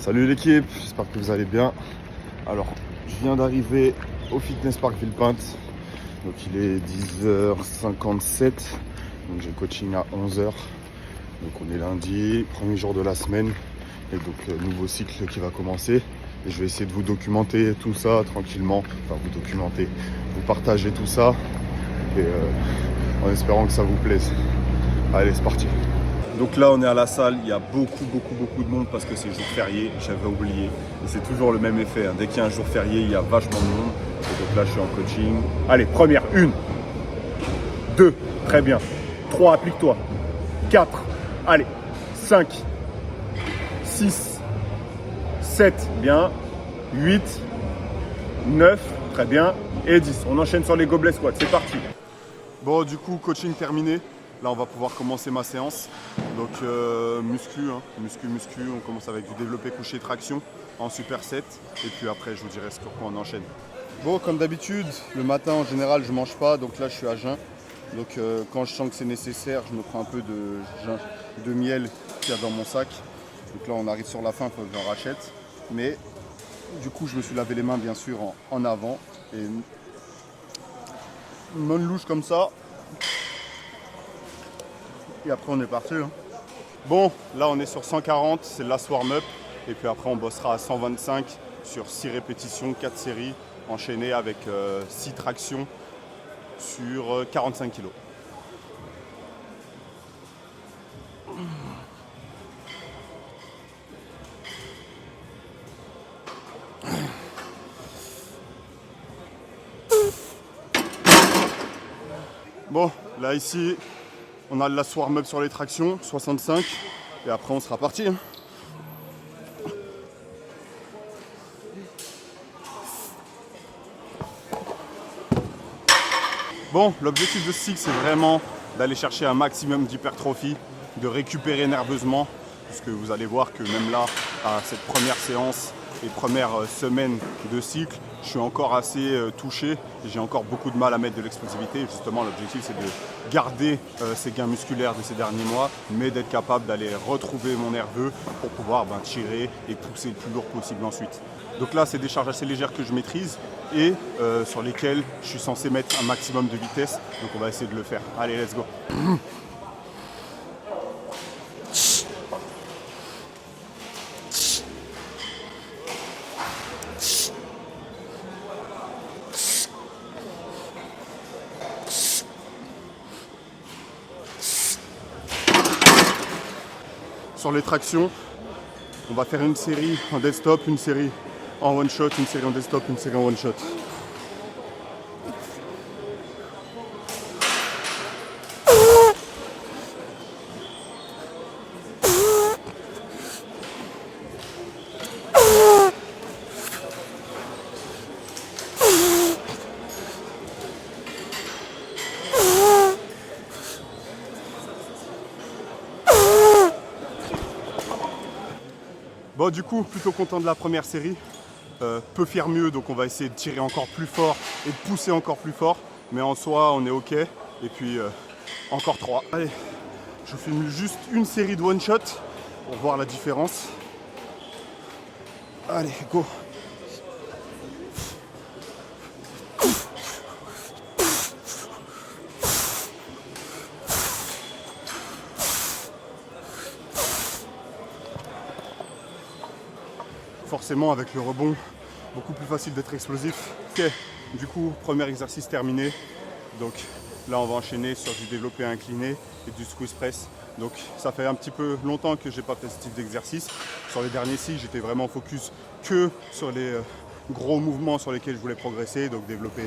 Salut l'équipe, j'espère que vous allez bien. Alors, je viens d'arriver au Fitness Park Villepinte. Donc il est 10h57. Donc j'ai coaching à 11h. Donc on est lundi, premier jour de la semaine. Et donc nouveau cycle qui va commencer. Et je vais essayer de vous documenter tout ça tranquillement. Enfin vous documenter, vous partager tout ça. Et en espérant que ça vous plaise. Allez, c'est parti. Donc là on est à la salle, il y a beaucoup de monde parce que c'est jour férié, j'avais oublié. Et c'est toujours le même effet, hein. Dès qu'il y a un jour férié, il y a vachement de monde. Et donc là je suis en coaching. Allez, première, 1, 2, très bien. 3, applique-toi. 4, allez, 5, 6, 7, bien. 8, 9, très bien. Et 10. On enchaîne sur les gobelets squats, c'est parti. Bon, du coup, coaching terminé. Là, on va pouvoir commencer ma séance. Donc, muscu, hein. muscu. On commence avec du développé couché traction en superset. Et puis après, je vous dirai sur quoi on enchaîne. Bon, comme d'habitude, le matin, en général, je mange pas. Donc là, je suis à jeun. Donc, quand je sens que c'est nécessaire, je me prends un peu de miel qu'il y a dans mon sac. Donc là, on arrive sur la fin, il faut que j'en rachète. Mais du coup, je me suis lavé les mains, bien sûr, en avant. Et une bonne louche comme ça. Et après on est parti. Hein. Bon, là on est sur 140, c'est le last warm-up. Et puis après on bossera à 125 sur 6 répétitions, 4 séries, enchaînées avec 6 tractions sur 45 kg. Bon, là ici, on a le last warm-up sur les tractions, 65. Et après on sera parti. Hein. Bon, l'objectif de ce cycle, c'est vraiment d'aller chercher un maximum d'hypertrophie, de récupérer nerveusement, puisque vous allez voir que même là, à cette première séance et première semaine de cycle, je suis encore assez touché et j'ai encore beaucoup de mal à mettre de l'explosivité. Justement, l'objectif, c'est de garder ces gains musculaires de ces derniers mois, mais d'être capable d'aller retrouver mon nerveux pour pouvoir tirer et pousser le plus lourd possible ensuite. Donc là, c'est des charges assez légères que je maîtrise et sur lesquelles je suis censé mettre un maximum de vitesse. Donc on va essayer de le faire. Allez, let's go. Sur les tractions, on va faire une série en dead stop, une série en one shot, une série en dead stop, une série en one shot. Bon, du coup, plutôt content de la première série. Peut faire mieux, donc on va essayer de tirer encore plus fort et de pousser encore plus fort. Mais en soi, on est OK. Et puis, encore 3. Allez, je fais juste une série de one shot pour voir la différence. Allez, go. Forcément, avec le rebond, beaucoup plus facile d'être explosif. Ok, du coup, premier exercice terminé. Donc là, on va enchaîner sur du développé incliné et du squeeze press. Donc ça fait un petit peu longtemps que je n'ai pas fait ce type d'exercice. Sur les derniers cycles, j'étais vraiment focus que sur les gros mouvements sur lesquels je voulais progresser, donc développer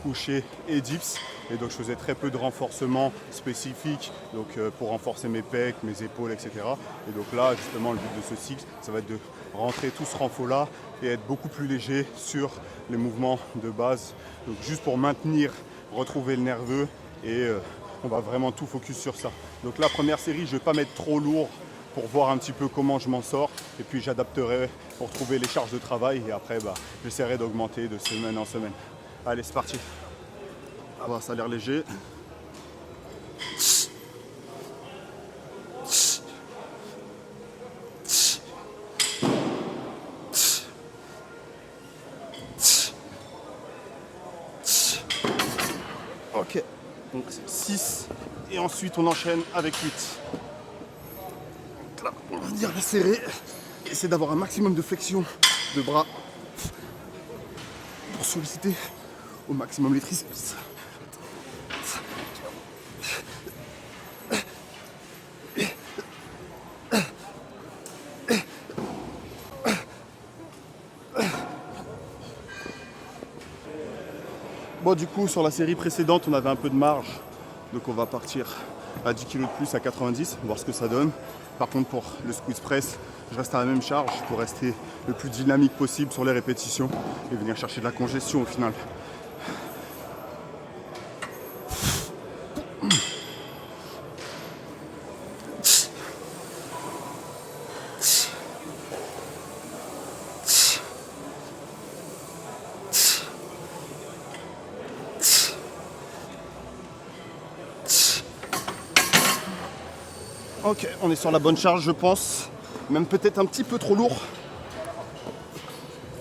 couché et dips. Et donc je faisais très peu de renforcement spécifique donc, pour renforcer mes pecs, mes épaules, etc. Et donc là, justement, le but de ce cycle, ça va être de rentrer tout ce renfort là et être beaucoup plus léger sur les mouvements de base. Donc juste pour maintenir, retrouver le nerveux et on va vraiment tout focus sur ça. Donc la première série, je ne vais pas mettre trop lourd pour voir un petit peu comment je m'en sors et puis j'adapterai pour trouver les charges de travail et après j'essaierai d'augmenter de semaine en semaine. Allez, c'est parti. Ah bah, ça a l'air léger. Ok, donc 6 et ensuite on enchaîne avec 8. Là, on va venir les serrer. Essayer d'avoir un maximum de flexion de bras pour solliciter au maximum les triceps. Bon, du coup, sur la série précédente, on avait un peu de marge. Donc on va partir à 10 kg de plus à 90, voir ce que ça donne. Par contre, pour le squeeze press, je reste à la même charge pour rester le plus dynamique possible sur les répétitions et venir chercher de la congestion au final. Ok, on est sur la bonne charge, je pense. Même peut-être un petit peu trop lourd.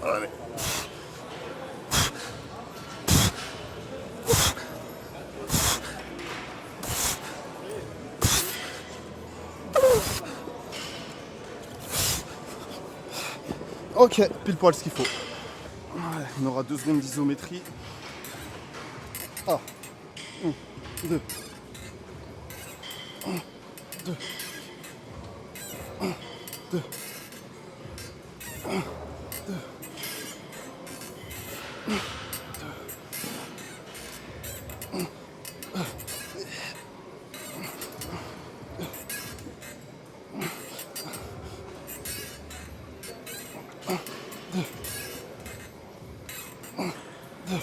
Allez. Ok, pile poil ce qu'il faut. Ouais, on aura 2 secondes d'isométrie. Ah, 1, 2. 1, 2. 1, 2. 1, 2. 1, 2. 1, 2.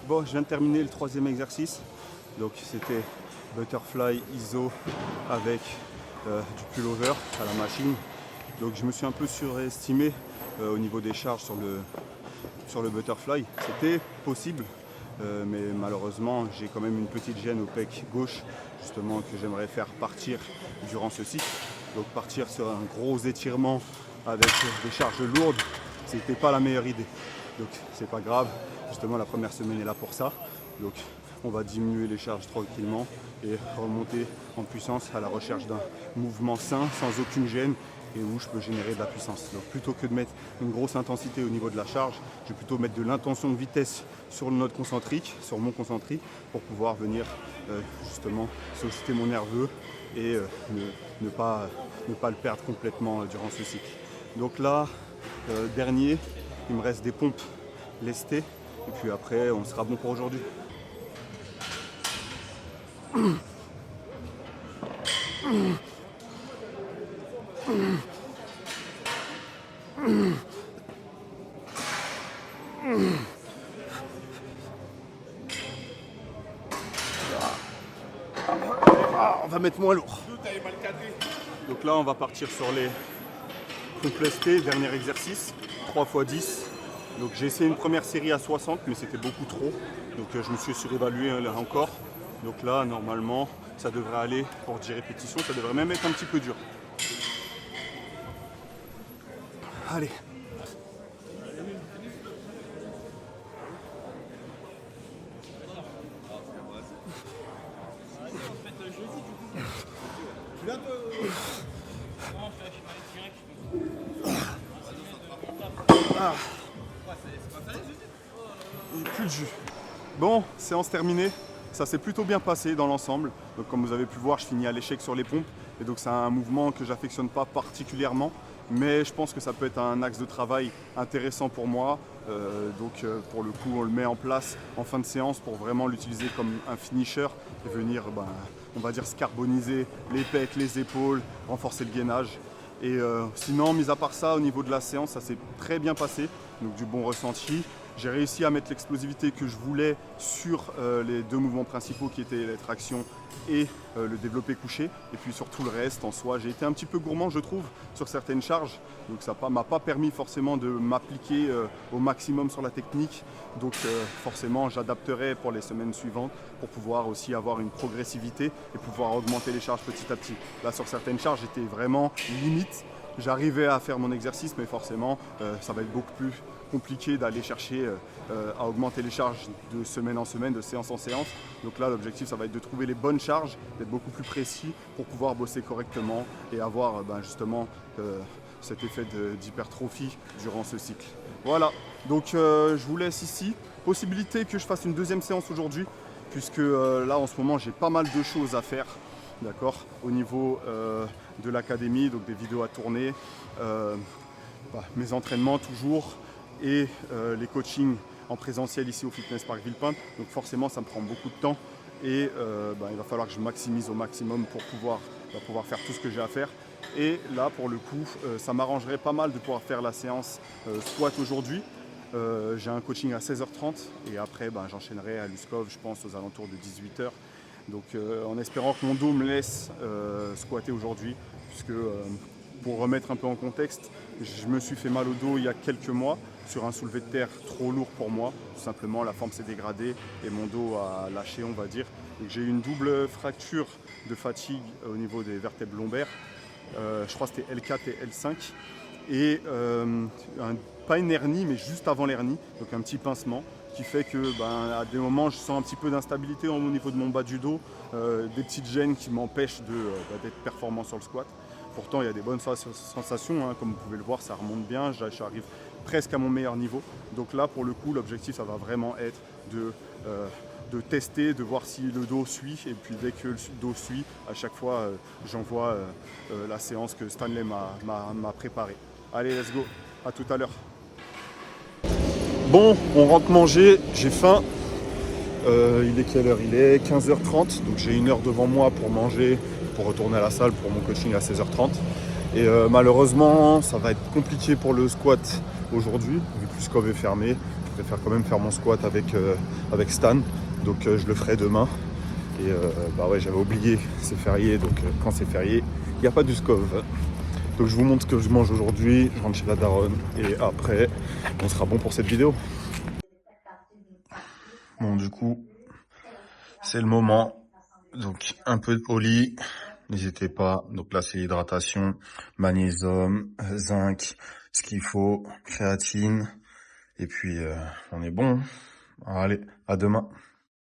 Bon, je viens de terminer le 3e exercice. Donc c'était butterfly ISO avec du pullover à la machine. Donc je me suis un peu surestimé au niveau des charges sur le butterfly. C'était possible, mais malheureusement j'ai quand même une petite gêne au pec gauche, justement que j'aimerais faire partir durant ce cycle. Donc partir sur un gros étirement avec des charges lourdes, c'était pas la meilleure idée. Donc c'est pas grave, justement la première semaine est là pour ça. Donc on va diminuer les charges tranquillement et remonter en puissance à la recherche d'un mouvement sain, sans aucune gêne et où je peux générer de la puissance. Donc plutôt que de mettre une grosse intensité au niveau de la charge, je vais plutôt mettre de l'intention de vitesse sur le node concentrique, sur mon concentrique, pour pouvoir venir justement solliciter mon nerveux et ne pas le perdre complètement durant ce cycle. Donc là, dernier, il me reste des pompes lestées et puis après on sera bon pour aujourd'hui. On va mettre moins lourd. Donc là on va partir sur les pompes lestées, dernier exercice, 3 x 10. Donc j'ai essayé une première série à 60 mais c'était beaucoup trop. Donc je me suis surévalué là encore. Donc là normalement ça devrait aller pour 10 répétitions, ça devrait même être un petit peu dur. Allez. Ah. Plus de jus. Bon, séance terminée. Ça s'est plutôt bien passé dans l'ensemble. Donc comme vous avez pu voir, je finis à l'échec sur les pompes. Et donc c'est un mouvement que j'affectionne pas particulièrement. Mais je pense que ça peut être un axe de travail intéressant pour moi. Pour le coup, on le met en place en fin de séance pour vraiment l'utiliser comme un finisher et venir, on va dire, scarboniser les pecs, les épaules, renforcer le gainage. Et sinon, mis à part ça, au niveau de la séance, ça s'est très bien passé. Donc du bon ressenti. J'ai réussi à mettre l'explosivité que je voulais sur les deux mouvements principaux qui étaient les tractions et le développé couché. Et puis sur tout le reste, en soi, j'ai été un petit peu gourmand, je trouve, sur certaines charges. Donc ça m'a pas permis forcément de m'appliquer au maximum sur la technique. Donc forcément, j'adapterai pour les semaines suivantes pour pouvoir aussi avoir une progressivité et pouvoir augmenter les charges petit à petit. Là, sur certaines charges, j'étais vraiment limite. J'arrivais à faire mon exercice, mais forcément, ça va être beaucoup plus compliqué d'aller chercher à augmenter les charges de semaine en semaine, de séance en séance. Donc là, l'objectif, ça va être de trouver les bonnes charges, d'être beaucoup plus précis pour pouvoir bosser correctement et avoir justement cet effet d'hypertrophie durant ce cycle. Voilà, donc je vous laisse ici. Possibilité que je fasse une deuxième séance aujourd'hui, puisque là, en ce moment, j'ai pas mal de choses à faire. D'accord, au niveau de l'académie, donc des vidéos à tourner, mes entraînements toujours et les coachings en présentiel ici au Fitness Park Villepinte. Donc forcément ça me prend beaucoup de temps et il va falloir que je maximise au maximum pour pouvoir faire tout ce que j'ai à faire. Et là pour le coup ça m'arrangerait pas mal de pouvoir faire la séance squat aujourd'hui. J'ai un coaching à 16h30 et après j'enchaînerai à Luskov, je pense aux alentours de 18h. Donc en espérant que mon dos me laisse squatter aujourd'hui, puisque pour remettre un peu en contexte, je me suis fait mal au dos il y a quelques mois sur un soulevé de terre trop lourd pour moi. Tout simplement, la forme s'est dégradée et mon dos a lâché, on va dire. Donc j'ai eu une double fracture de fatigue au niveau des vertèbres lombaires. Je crois que c'était L4 et L5. Et pas une hernie, mais juste avant l'hernie, donc un petit pincement qui fait que à des moments je sens un petit peu d'instabilité au niveau de mon bas du dos, des petites gênes qui m'empêchent d'être performant sur le squat. Pourtant il y a des bonnes sensations, hein, comme vous pouvez le voir, ça remonte bien, j'arrive presque à mon meilleur niveau. Donc là pour le coup l'objectif ça va vraiment être de tester, de voir si le dos suit, et puis dès que le dos suit, à chaque fois j'envoie la séance que Stanley m'a préparée. Allez, let's go, à tout à l'heure. Bon, on rentre manger, j'ai faim. Il est quelle heure? Il est 15h30, donc j'ai une heure devant moi pour manger, pour retourner à la salle pour mon coaching à 16h30. Et malheureusement, ça va être compliqué pour le squat aujourd'hui, vu que le Luskov est fermé. Je préfère quand même faire mon squat avec Stan, donc je le ferai demain. Et ouais, j'avais oublié, c'est férié, donc quand c'est férié, il n'y a pas de Luskov. Donc je vous montre ce que je mange aujourd'hui, je rentre chez la daronne et après on sera bon pour cette vidéo. Bon du coup c'est le moment, donc un peu de poli, n'hésitez pas, donc là c'est l'hydratation, magnésium, zinc, ce qu'il faut, créatine et puis on est bon. Allez, à demain.